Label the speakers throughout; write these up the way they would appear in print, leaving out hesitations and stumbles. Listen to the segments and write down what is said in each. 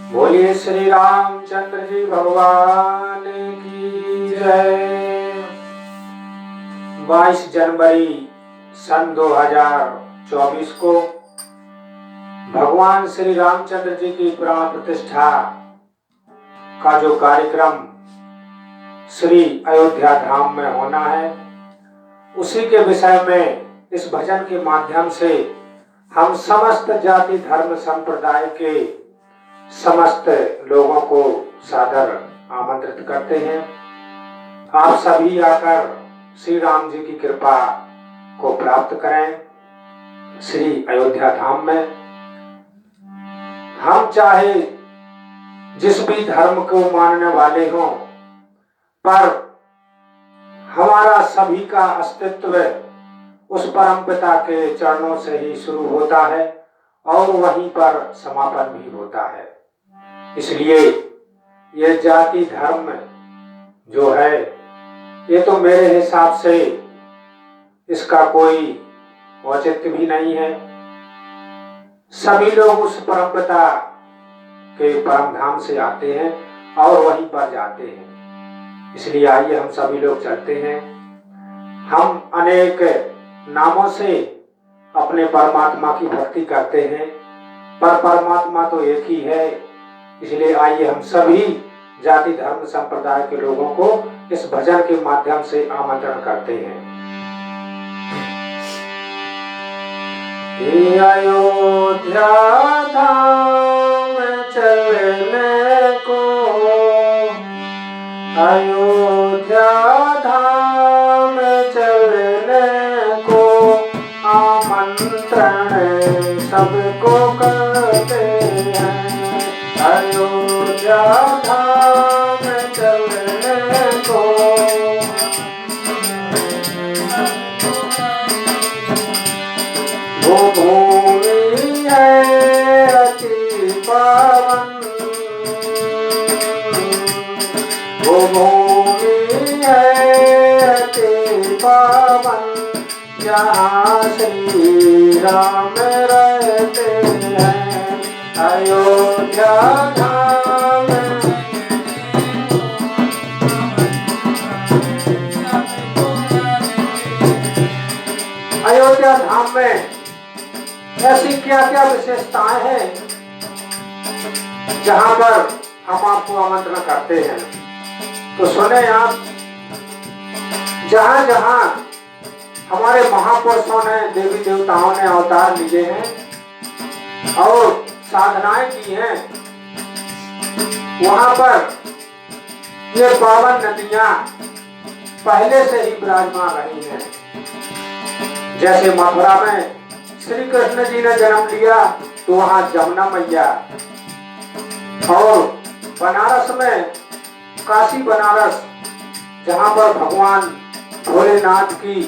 Speaker 1: बोलिए श्री रामचंद्र जी भगवान की जय। 22 जनवरी सन 2024 को भगवान श्री रामचंद्र जी की प्राण प्रतिष्ठा का जो कार्यक्रम श्री अयोध्या धाम में होना है, उसी के विषय में इस भजन के माध्यम से हम समस्त जाति धर्म संप्रदाय के समस्त लोगों को सादर आमंत्रित करते हैं। आप सभी आकर श्री राम जी की कृपा को प्राप्त करें। श्री अयोध्या धाम में हम चाहे जिस भी धर्म को मानने वाले हों, पर हमारा सभी का अस्तित्व उस परम पिता के चरणों से ही शुरू होता है और वहीं पर समापन भी होता है। इसलिए ये जाति धर्म जो है, ये तो मेरे हिसाब से इसका कोई औचित्य भी नहीं है। सभी लोग उस परम पिता के परम धाम से आते हैं और वहीं पर जाते हैं। इसलिए आइए हम सभी लोग चलते हैं। हम अनेक नामों से अपने परमात्मा की भक्ति करते हैं, पर परमात्मा तो एक ही है। इसलिए आइए हम सभी जाति धर्म संप्रदाय के लोगों को इस भजन के माध्यम से आमंत्रण करते हैं। अयोध्या धाम चलने को, अयोध्या धाम चलने को आमंत्रण सबको करते हैं। अयोध्या धाम चलने को वो भूमि है अति पावन, वो भूमि है अति पावन, जहाँ श्री राम रहते हैं। अयोध्या धाम अयोध्या धाम में ऐसी क्या क्या विशेषताएं हैं जहां पर हम आपको आमंत्रण करते हैं। तो सुने आप, जहां जहां हमारे महापुरुषों ने, देवी देवताओं ने अवतार लिए हैं और साधनाएं की हैं, वहां पर ये पावन नदियां पहले से ही विराजमान रही हैं। जैसे मथुरा में श्री कृष्ण जी ने जन्म लिया तो वहां जमुना मैया, और बनारस में काशी बनारस जहां पर भगवान भोलेनाथ की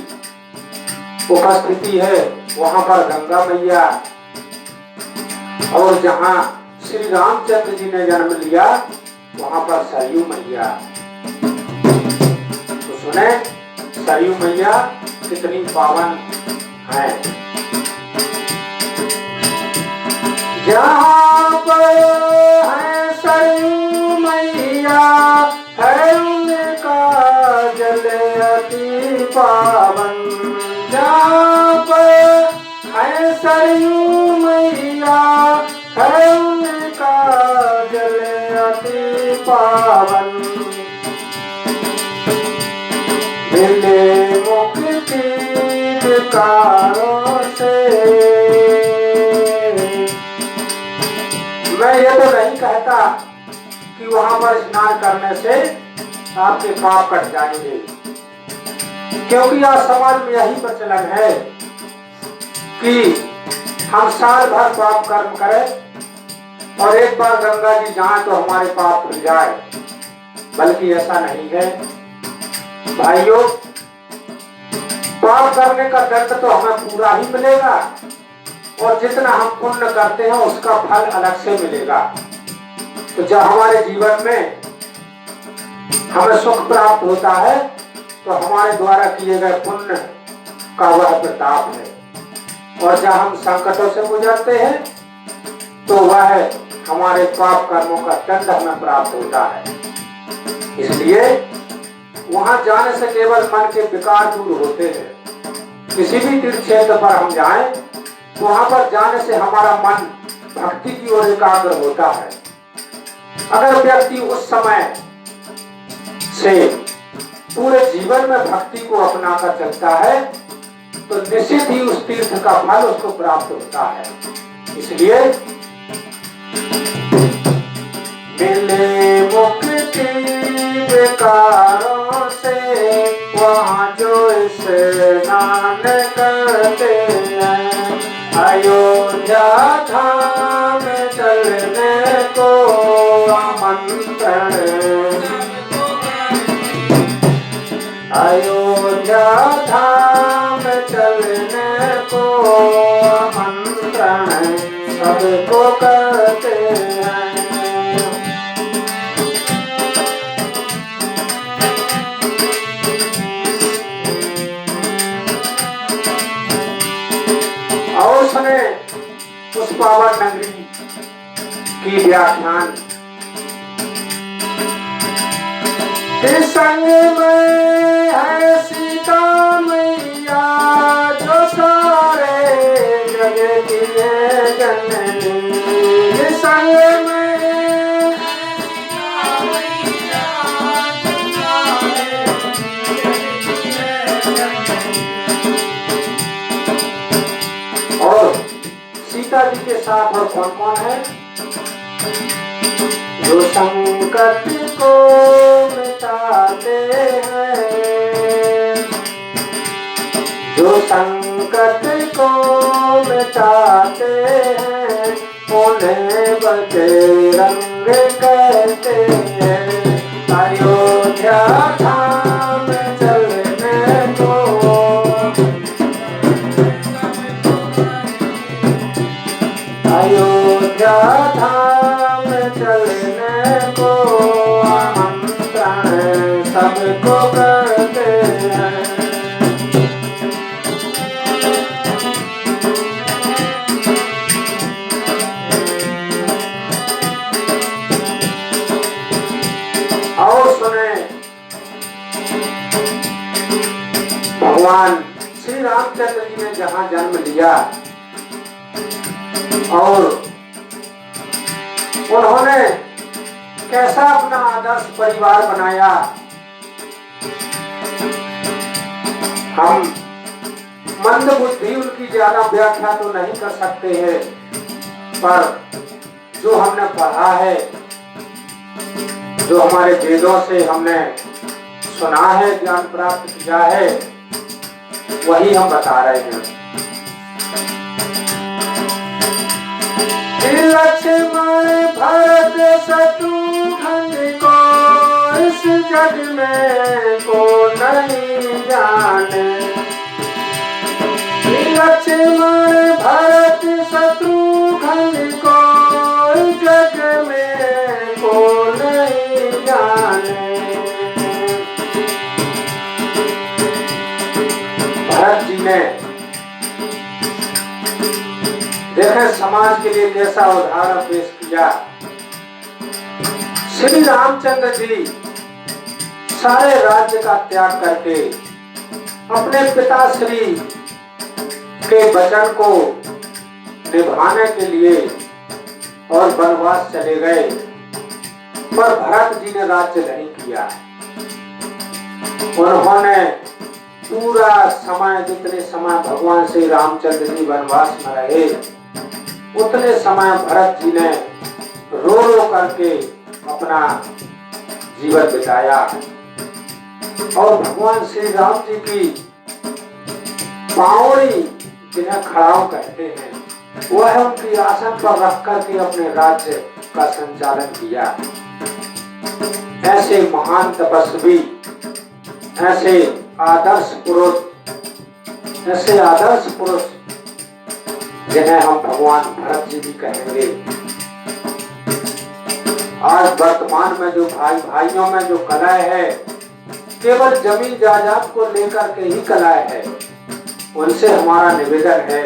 Speaker 1: उपस्थिति है, वहां पर गंगा मैया, और जहां श्री रामचंद्र जी ने जन्म लिया वहां पर सरयू मैया। तो सुने, सरयू मैया कितनी पावन है। जहाँ पर है सरयू मैया है उनका जल अति पावन। जहाँ पर है सरयू मैया है उनका जल अति पावन। मिले मुक्ति कारों से। मैं ये तो नहीं कहता कि वहां पर स्नान करने से आपके पाप कट जाएंगे, क्योंकि आज समाज में यही प्रचलन है कि हम साल भर पाप कर्म करें और एक बार गंगा जी जाएं तो हमारे पाप धुल जाए। बल्कि ऐसा नहीं है भाइयों, पाप करने का दंड तो हमें पूरा ही मिलेगा और जितना हम पुण्य करते हैं उसका फल अलग से मिलेगा। तो जब हमारे जीवन में हमें सुख प्राप्त होता है तो हमारे द्वारा किए गए पुण्य का वह प्रताप है, और जब हम संकटों से गुजरते हैं तो वह हमारे पाप कर्मों का दंड हमें प्राप्त होता है। इसलिए वहां जाने से केवल मन के विकार दूर होते हैं। किसी भी तीर्थ क्षेत्र पर हम जाएं तो वहां पर जाने से हमारा मन भक्ति की ओर एकाग्र होता है। अगर व्यक्ति उस समय से पूरे जीवन में भक्ति को अपनाकर चलता है तो निश्चित ही उस तीर्थ का फल उसको प्राप्त होता है। इसलिए मिले मुक्ति विकारों से वहाँ जो स्नान करते हैं, अयोध्या धाम चलने को आमंत्रण, अयोध्या धाम चलने को आमंत्रण सबको करते हैं। और सुने उस पावन नगरी की व्याख्यान। इस संग में है सीता मैया जो सारे जग की है जननी। इस संग में और सीता जी के साथ और कौन कौन है? जो संकट को मिटाते हैं, जो संकट को मिटाते हैं, उन्हें बजरंग कहते हैं। अयोध्या धाम चलने को, अयोध्या धाम चलने को आमंत्रण सबको करते हैं। और सुने भगवान श्री रामचंद्र जी ने जहाँ जन्म लिया और उन्होंने कैसा अपना आदर्श परिवार बनाया। हम मंद बुद्धि उनकी ज्यादा व्याख्या तो नहीं कर सकते हैं, पर जो हमने पढ़ा है, जो हमारे वेदों से हमने सुना है, ज्ञान प्राप्त किया है, वही हम बता रहे हैं। लक्ष्मण भरत शत्रुघ्न को इस जग में को नहीं जाने। लक्ष्मण भरत शत्रुघ्न को इस जग में को नहीं जाने। भरत जी ने देखें समाज के लिए कैसा उदाहरण पेश किया। श्री रामचंद्र जी सारे राज्य का त्याग करके अपने पिताश्री के वचन को निभाने के लिए और वनवास चले गए, पर भरत जी ने राज्य नहीं किया। उन्होंने पूरा समय, जितने समय भगवान श्री रामचंद्र जी वनवास में रहे, उतने समय भरत जी ने रो रो करके अपना जीवन बिताया। और भगवान श्री राम जी की पावड़ी, जिन्हें खड़ाऊ कहते हैं, वह उनकी आसन पर रख करके अपने राज्य का संचालन किया। ऐसे महान तपस्वी, ऐसे आदर्श पुरुष जिन्हें हम भगवान भरत जी भी कहेंगे। आज वर्तमान में जो भाइयों में जो कलाएं है, केवल जमीन जायदाद को लेकर के ही कलाएं है। उनसे हमारा निवेदन है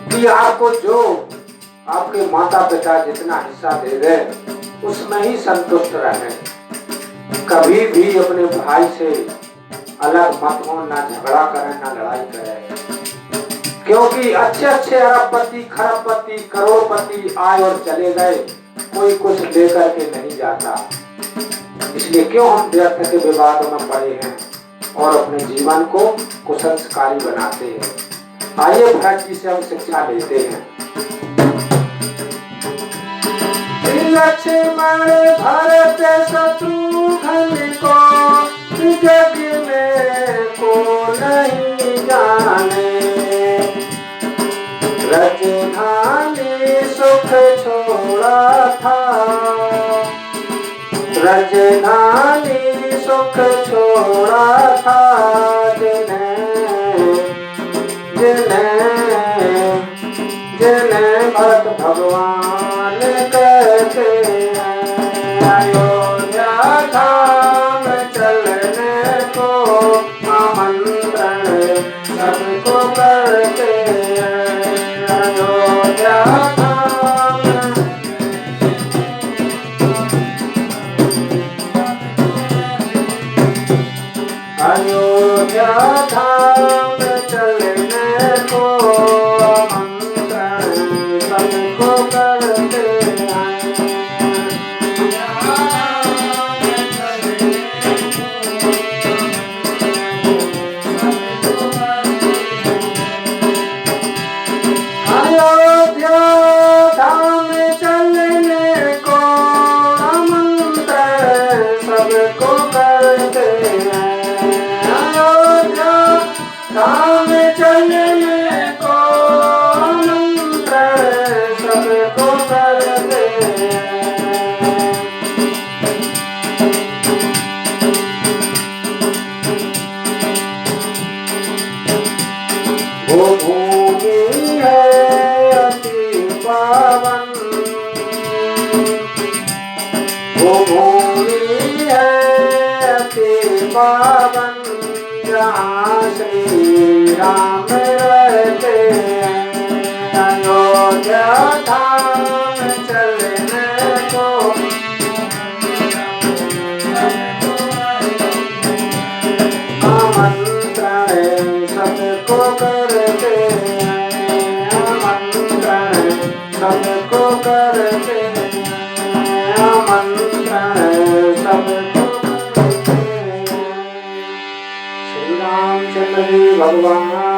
Speaker 1: कि आपको जो आपके माता पिता जितना हिस्सा दे दे उसमें ही संतुष्ट रहें। कभी भी अपने भाई से अलग मत हो, ना झगड़ा करें ना लड़ाई करें, क्योंकि अच्छे अच्छे अरबपति खरबपति करोड़पति आए और चले गए, कोई कुछ लेकर के नहीं जाता। इसलिए क्यों हम व्यर्थ के विवादों में पड़े हैं और अपने जीवन को कुसंस्कारी बनाते हैं। आइए भरत से हम शिक्षा लेते हैं। लक्ष्मण भरत शत्रुघ्न को जग में को नहीं जाने, राजधानी सुख छोड़ा था, राजधानी सुख छोड़ा था, जिन्हें भरत भगवान कहते हैं। अयोध्या धाम चलने को आमंत्रण सबको करते हैं। अयोध्या धाम, अयोध्या धाम चलने को आमंत्रण सबको करते हैं। अयोध्या धाम चलने को आमंत्रण सबको करते हैं। अयोध्या धाम चलने को आमंत्रण सबको करते हैं। वो भूमि है अति पावन, वो भूमि है अति पावन, जहाँ श्री राम रहते हैं। अयोध्या धाम चलने को आमंत्रण सबको करते हैं। आमंत्रण सबको करते हैं। आमंत्रण सबको करते हैं। श्री रामचंद्र जी भगवान